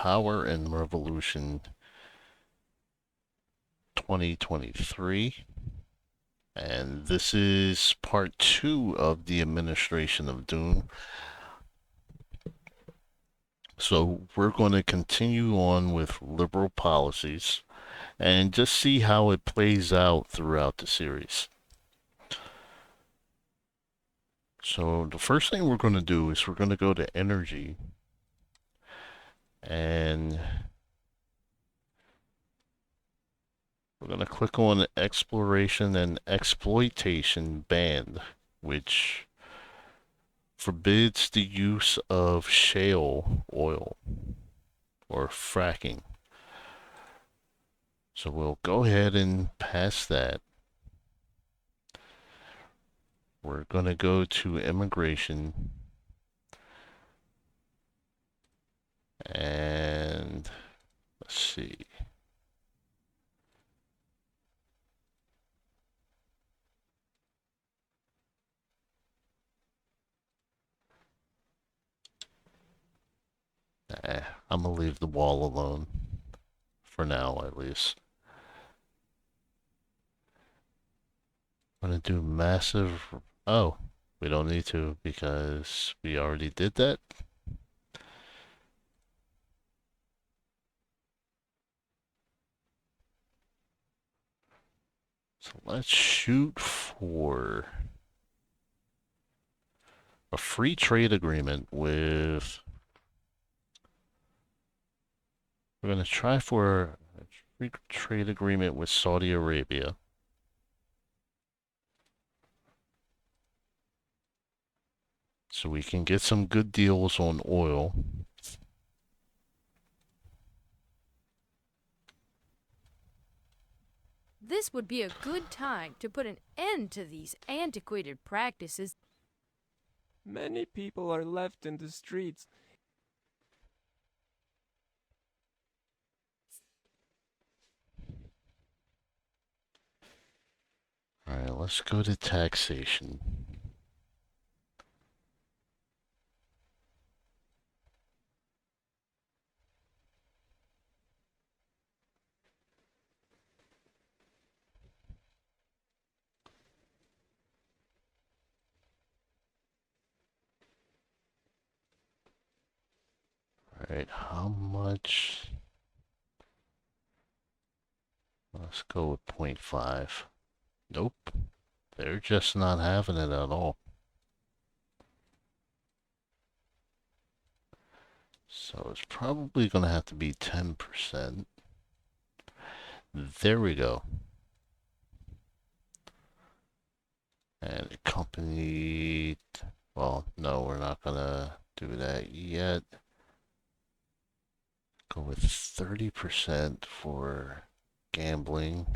Power and Revolution 2023. And this is part 2 of the Administration of Doom. So we're going to continue on with liberal policies and just see how it plays out throughout the series. So the first thing we're going to do is we're going to go to energy, and we're going to click on exploration and exploitation banned, which forbids the use of shale oil or fracking. So we'll go ahead and pass that. We're going to go to immigration, and let's see. I'm gonna leave the wall alone for now, at least. I'm gonna do massive. Oh, we don't need to because we already did that. So let's shoot for a free trade agreement with. We're gonna try for a free trade agreement with Saudi Arabia. So we can get some good deals on oil. This would be a good time to put an end to these antiquated practices. Many people are left in the streets. Alright, let's go to taxation. Alright, how much? Let's go with 0.5. Nope. They're just not having it at all. So it's probably going to have to be 10%. There we go. And accompanied. Well, no, we're not going to do that yet. Go with 30% for gambling.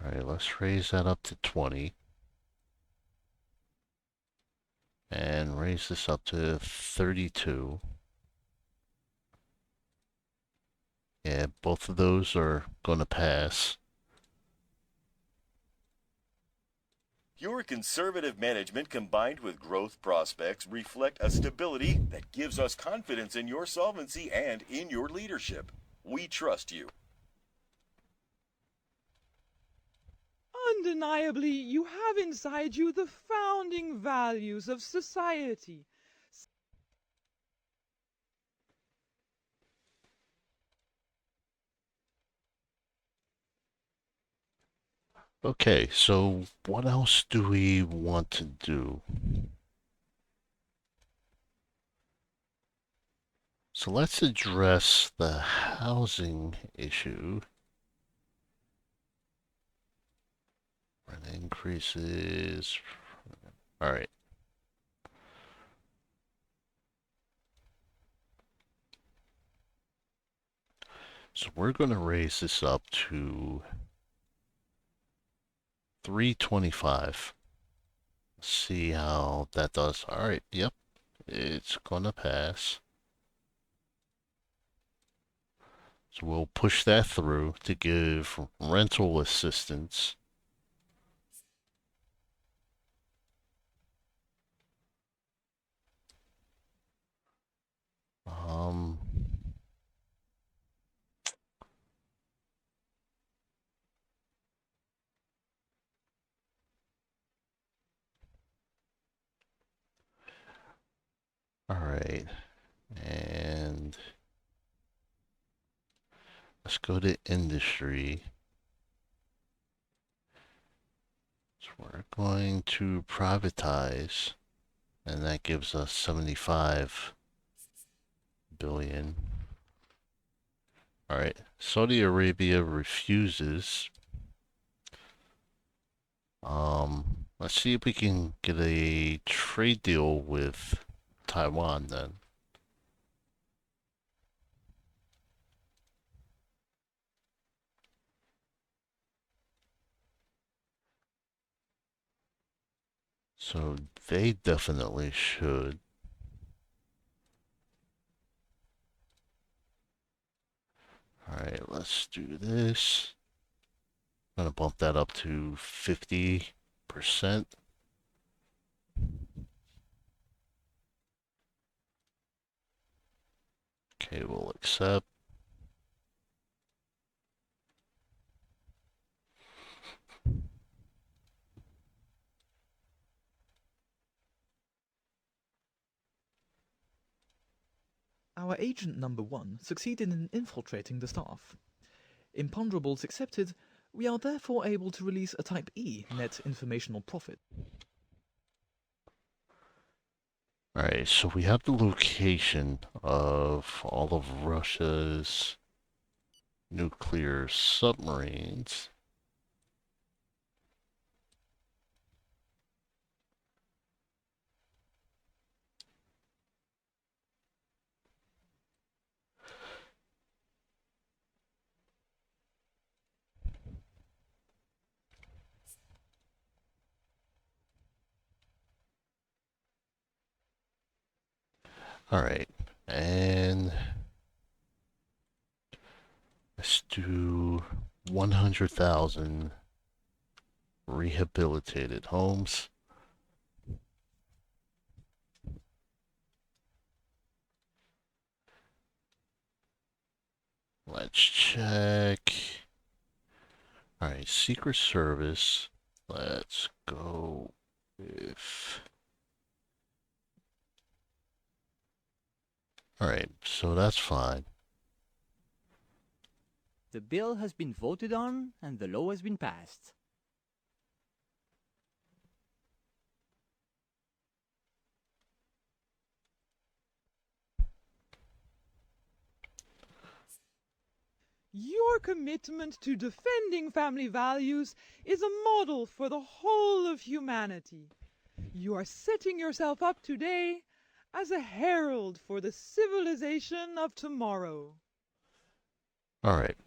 Alright, let's raise that up to 20. And raise this up to 32. Yeah, both of those are going to pass. Your conservative management combined with growth prospects reflect a stability that gives us confidence in your solvency and in your leadership. We trust you. Undeniably, you have inside you the founding values of society. Okay, so what else do we want to do? So let's address the housing issue. Rent increases. All right. So we're going to raise this up to 325. See how that does. All right. Yep. It's going to pass. So we'll push that through to give rental assistance Um, all right. And let's go to industry. So we're going to privatize, and that gives us 75 billion. All right. Saudi Arabia refuses. Let's see if we can get a trade deal with Taiwan then. So they definitely should. Alright, let's do this. I'm gonna bump that up to 50%. Okay, we'll accept. Our agent number 1 succeeded in infiltrating the staff. Imponderables accepted, we are therefore able to release a Type E net informational profit. Alright, so we have the location of all of Russia's nuclear submarines. Alright, and let's do 100,000 rehabilitated homes. Let's check. Alright, Secret Service. Let's go with... Alright, so that's fine. The bill has been voted on and the law has been passed. Your commitment to defending family values is a model for the whole of humanity. You are setting yourself up today as a herald for the civilization of tomorrow. Alright.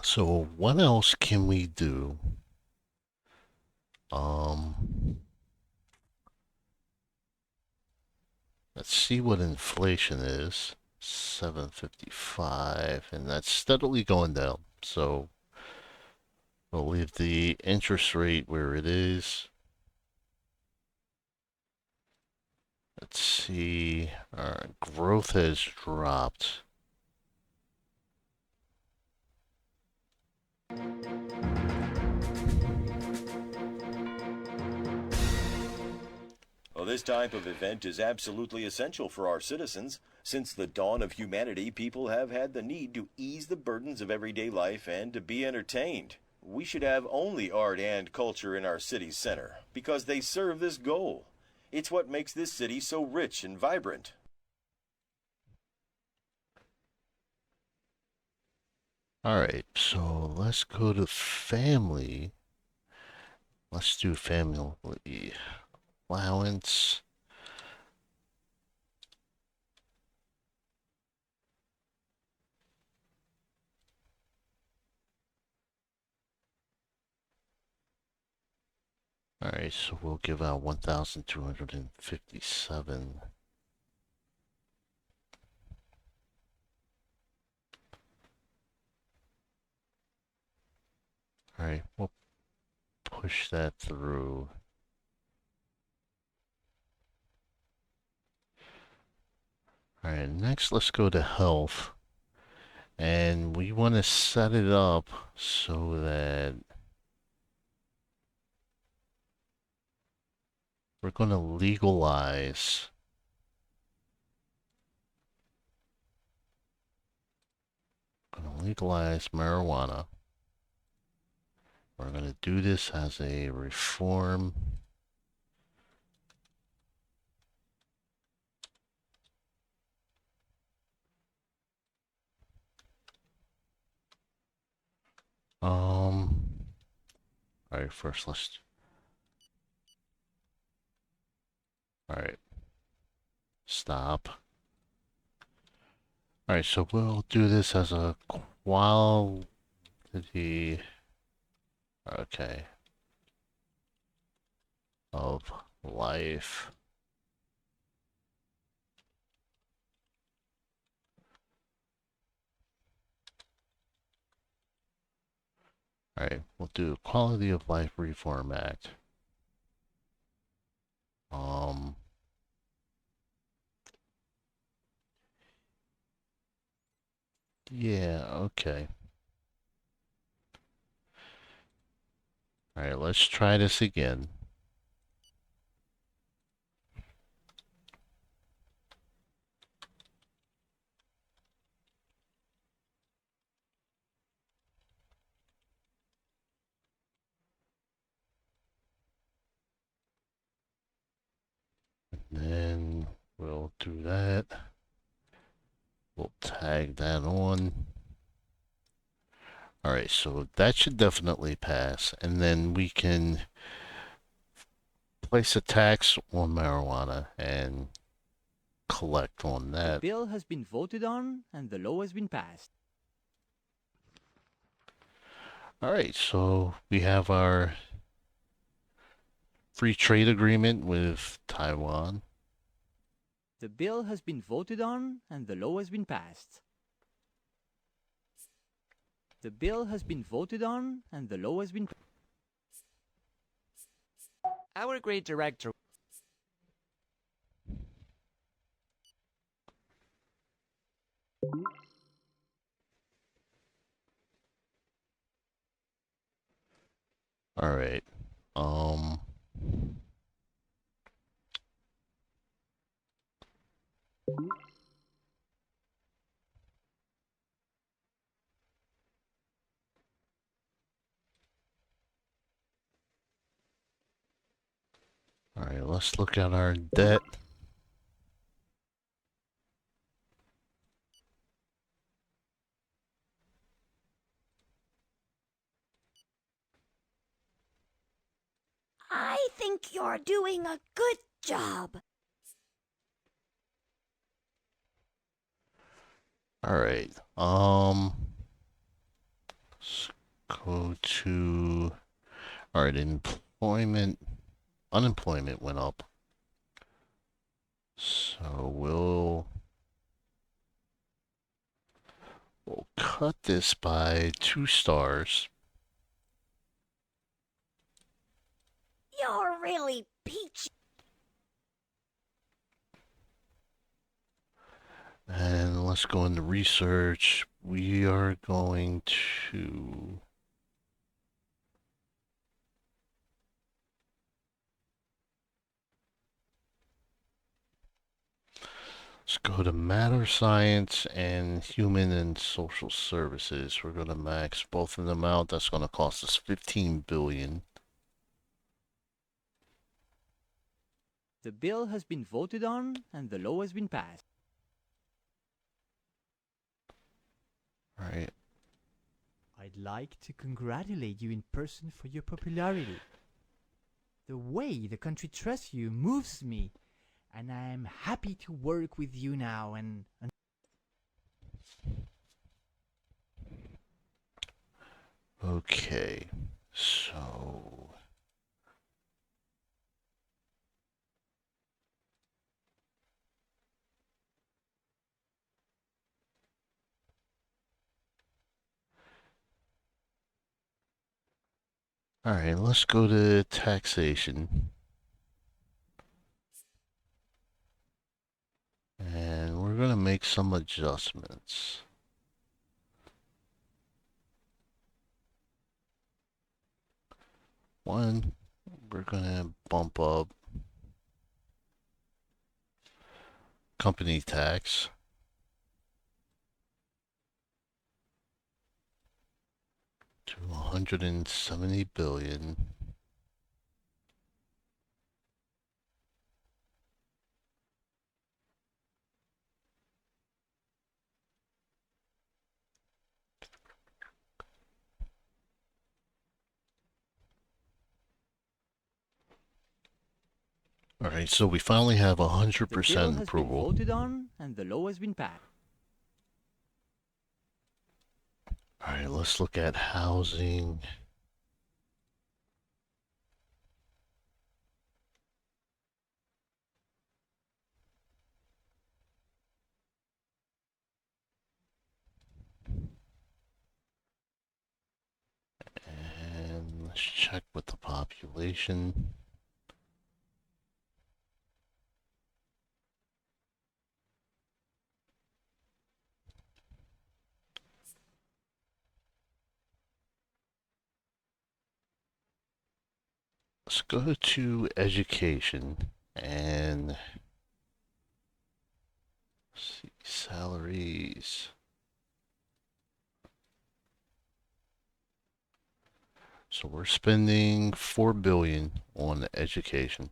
So what else can we do? Let's see what inflation is. 755, and that's steadily going down. So we'll leave the interest rate where it is. Let's see. Our growth has dropped. Well, this type of event is absolutely essential for our citizens. Since the dawn of humanity, people have had the need to ease the burdens of everyday life and to be entertained. We should have only art and culture in our city's center because they serve this goal. It's what makes this city so rich and vibrant. Alright, so let's go to family. Let's do family allowance. Alright, so we'll give out 1,257. Alright, we'll push that through. Alright, next let's go to health. And we want to set it up so that we're going to legalize marijuana. We're going to do this as a reform. Alright, first let's... Alright. Stop. Alright, so we'll do this as a quality... Okay. Of life. Alright, we'll do Quality of Life Reform Act. Yeah, okay. Alright, let's try this again. Then we'll do that. We'll tag that on. Alright, so that should definitely pass. And then we can place a tax on marijuana and collect on The that. bill has been voted on and the law has been passed. Alright, so we have our free trade agreement with Taiwan. The bill has been voted on and the law has been passed. The bill has been voted on and the law has been passed. Our great director. Alright. Alright, let's look at our debt. I think you're doing a good job. Alright, let's go to... Alright, unemployment went up. So we'll cut this by 2 stars. You're really peachy. And let's go into research. We are going to... Let's go to matter science and human and social services. We're going to max both of them out. That's going to cost us 15 billion. The bill has been voted on and the law has been passed. Right. I'd like to congratulate you in person for your popularity. The way the country trusts you moves me, and I am happy to work with you now and Okay. So... Alright, let's go to taxation. And we're gonna make some adjustments. One, we're gonna bump up company tax to 170 billion. All right, so we finally have The bill 100% has been approval. voted on, and the law has been passed. All right, let's look at housing. And let's check with the population. Let's go to education and see salaries. So we're spending 4 billion on education.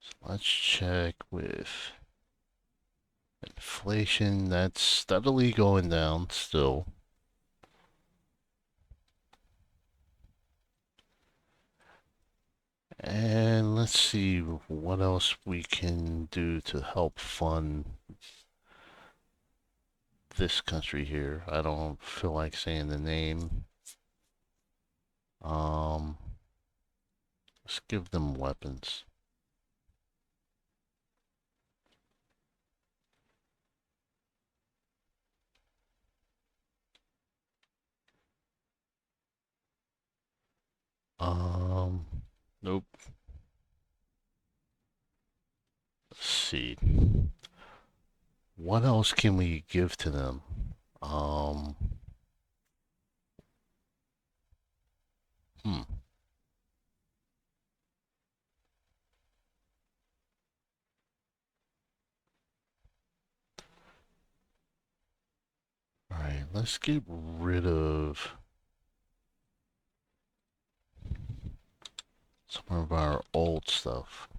So let's check with inflation. That's steadily going down still. And let's see what else we can do to help fund this country here. I don't feel like saying the name. Let's give them weapons. Nope. Let's see. What else can we give to them? Hmm. Alright, let's get rid of some of our old stuff.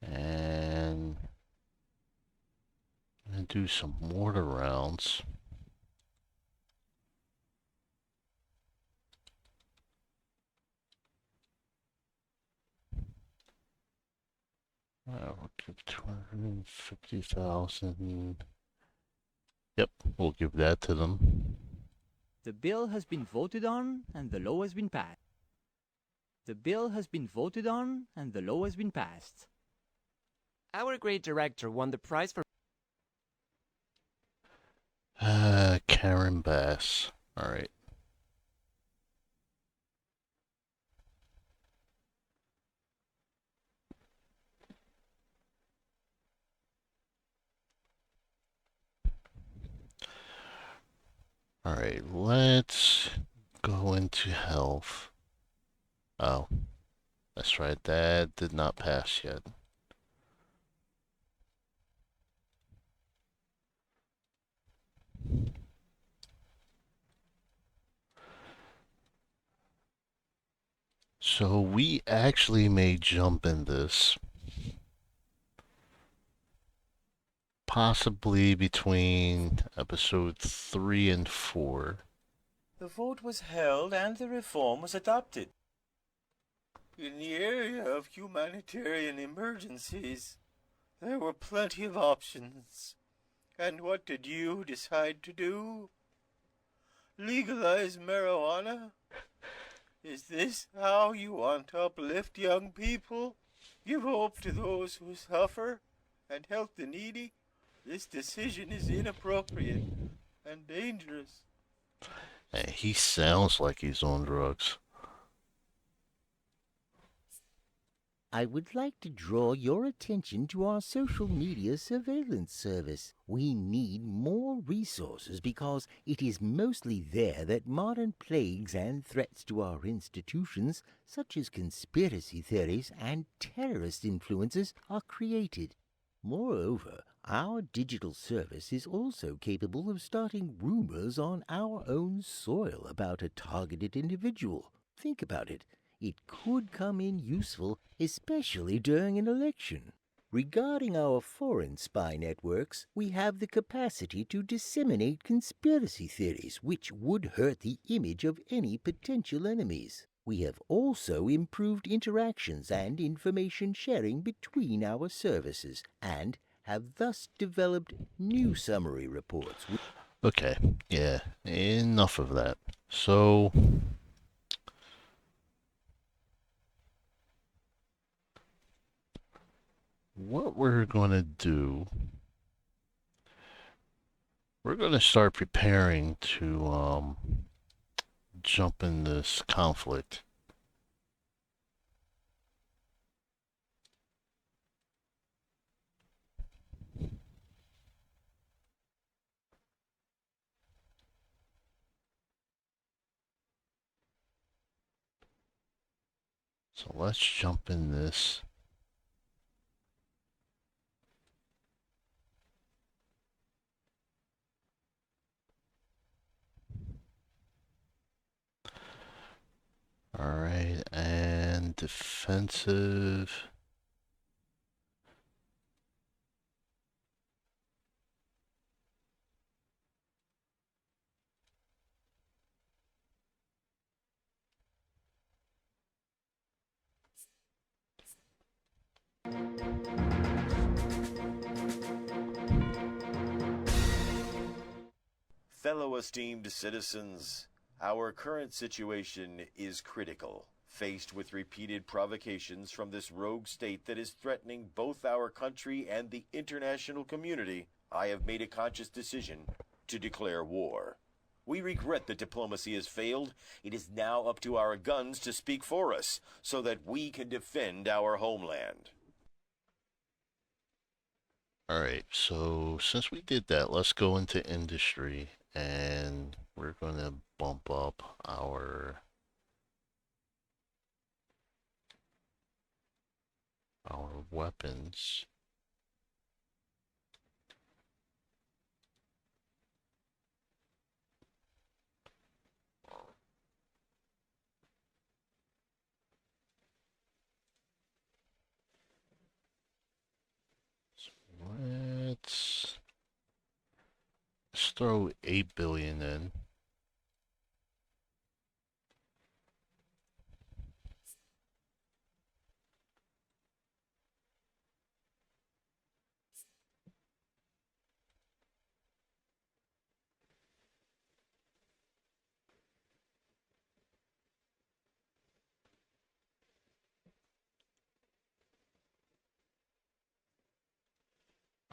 And I'm gonna do some mortar rounds. We'll give 250,000. Yep, we'll give that to them. The bill has been voted on, and the law has been passed. The bill has been voted on, and the law has been passed. Our great director won the prize for Karen Bass. Alright. Alright, let's go into health. Oh, that's right, that did not pass yet. So we actually may jump in this. Possibly between episode 3 and 4. The vote was held and the reform was adopted. In the area of humanitarian emergencies, there were plenty of options. And what did you decide to do? Legalize marijuana? Is this how you want to uplift young people? Give hope to those who suffer and help the needy? This decision is inappropriate and dangerous. Hey, he sounds like he's on drugs. I would like to draw your attention to our social media surveillance service. We need more resources because it is mostly there that modern plagues and threats to our institutions, such as conspiracy theories and terrorist influences, are created. Moreover, our digital service is also capable of starting rumors on our own soil about a targeted individual. Think about it. It could come in useful, especially during an election. Regarding our foreign spy networks, we have the capacity to disseminate conspiracy theories which would hurt the image of any potential enemies. We have also improved interactions and information sharing between our services and have thus developed new summary reports. Okay, yeah, enough of that. So, what we're going to do, we're going to start preparing to jump in this conflict. So let's jump in this. Alright, and defensive. Fellow esteemed citizens, our current situation is critical. Faced with repeated provocations from this rogue state that is threatening both our country and the international community, I have made a conscious decision to declare war. We regret that diplomacy has failed. It is now up to our guns to speak for us, so that we can defend our homeland. Alright, so since we did that, let's go into industry, and we're going to bump up our weapons. Let's throw 8 billion in.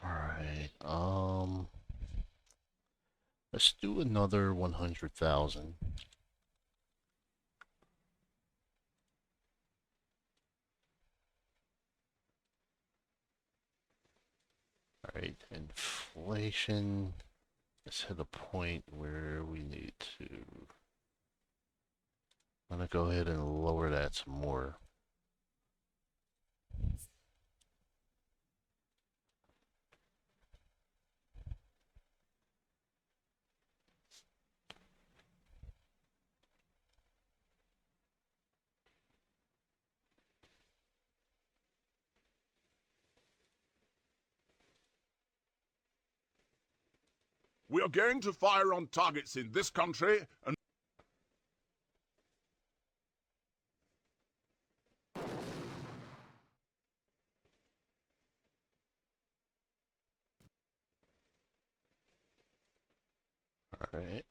Alright, let's do another 100,000. Alright, inflation. Let's hit a point where we need to. I'm gonna go ahead and lower that some more. We are going to fire on targets in this country and Alright.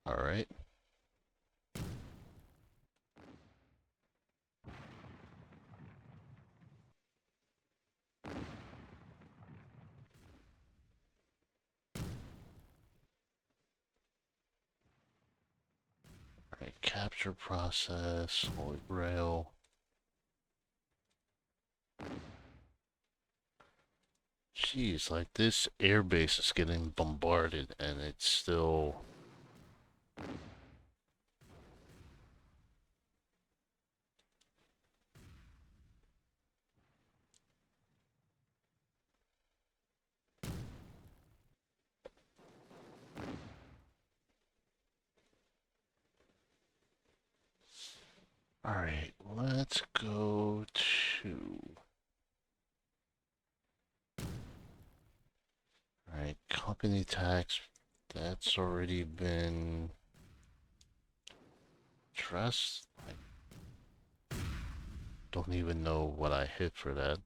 Alright. Alright, capture process, Holy Grail. Jeez, like this airbase is getting bombarded and it's still... Alright, let's go to... Alright, company tax, that's already been addressed. I don't even know what I hit for that.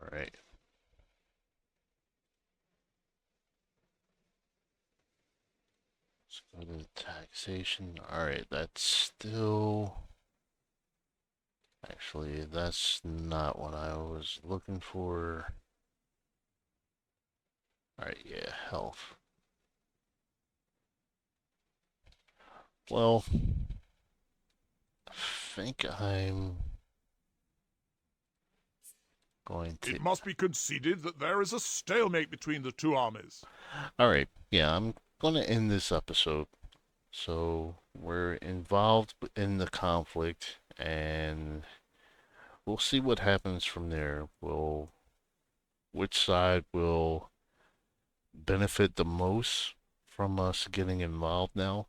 Alright. Let's go to taxation. Alright, that's still... Actually, that's not what I was looking for. Alright, yeah, health. Well, I think I'm going to... It must be conceded that there is a stalemate between the two armies. Alright, yeah, I'm going to end this episode. So, we're involved in the conflict, and we'll see what happens from there. Which side will benefit the most from us getting involved now.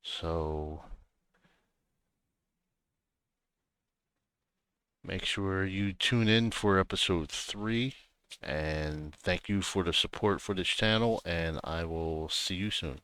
So, make sure you tune in for episode 3. And thank you for the support for this channel, and I will see you soon.